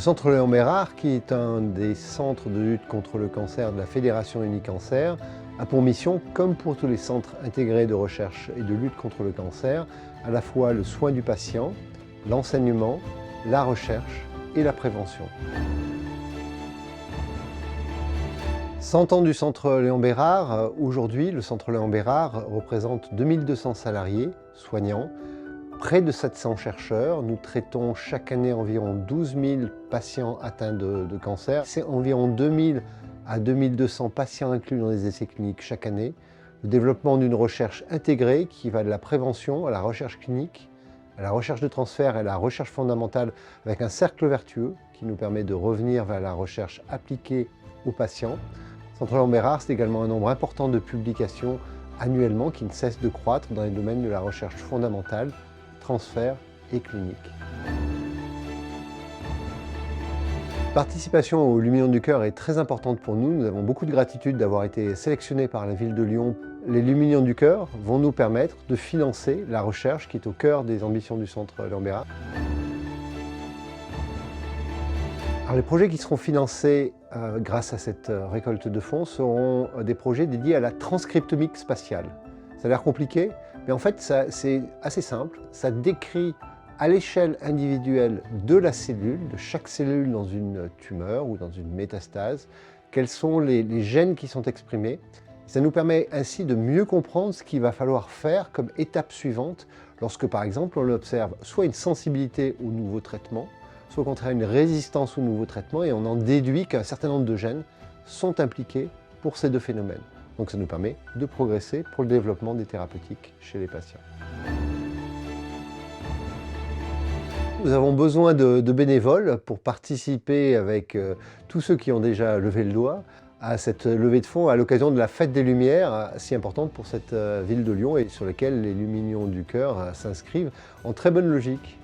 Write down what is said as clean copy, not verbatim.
Centre Léon Bérard, qui est un des centres de lutte contre le cancer de la Fédération Unicancer, a pour mission, comme pour tous les centres intégrés de recherche et de lutte contre le cancer, à la fois le soin du patient, l'enseignement, la recherche et la prévention. 100 ans du Centre Léon Bérard, aujourd'hui le Centre Léon Bérard représente 2200 salariés, soignants, près de 700 chercheurs. Nous traitons chaque année environ 12 000 patients atteints de cancer. C'est environ 2000 à 2200 patients inclus dans les essais cliniques chaque année. Le développement d'une recherche intégrée qui va de la prévention à la recherche clinique, à la recherche de transfert et à la recherche fondamentale avec un cercle vertueux qui nous permet de revenir vers la recherche appliquée aux patients. Centre Léon Bérard, c'est également un nombre important de publications annuellement qui ne cessent de croître dans les domaines de la recherche fondamentale, transfert et clinique. La participation aux Lumignons du Cœur est très importante pour nous. Nous avons beaucoup de gratitude d'avoir été sélectionnés par la ville de Lyon. Les Lumignons du Cœur vont nous permettre de financer la recherche qui est au cœur des ambitions du Centre Léon Bérard. Alors, les projets qui seront financés grâce à cette récolte de fonds seront des projets dédiés à la transcriptomique spatiale. Ça a l'air compliqué, mais en fait c'est assez simple. Ça décrit à l'échelle individuelle de la cellule, de chaque cellule dans une tumeur ou dans une métastase, quels sont les gènes qui sont exprimés. Ça nous permet ainsi de mieux comprendre ce qu'il va falloir faire comme étape suivante lorsque par exemple on observe soit une sensibilité au nouveau traitement, soit au contraire une résistance au nouveau traitement, et on en déduit qu'un certain nombre de gènes sont impliqués pour ces deux phénomènes. Donc ça nous permet de progresser pour le développement des thérapeutiques chez les patients. Nous avons besoin de bénévoles pour participer avec tous ceux qui ont déjà levé le doigt à cette levée de fonds à l'occasion de la Fête des Lumières, si importante pour cette ville de Lyon et sur laquelle les Lumignons du Cœur s'inscrivent en très bonne logique.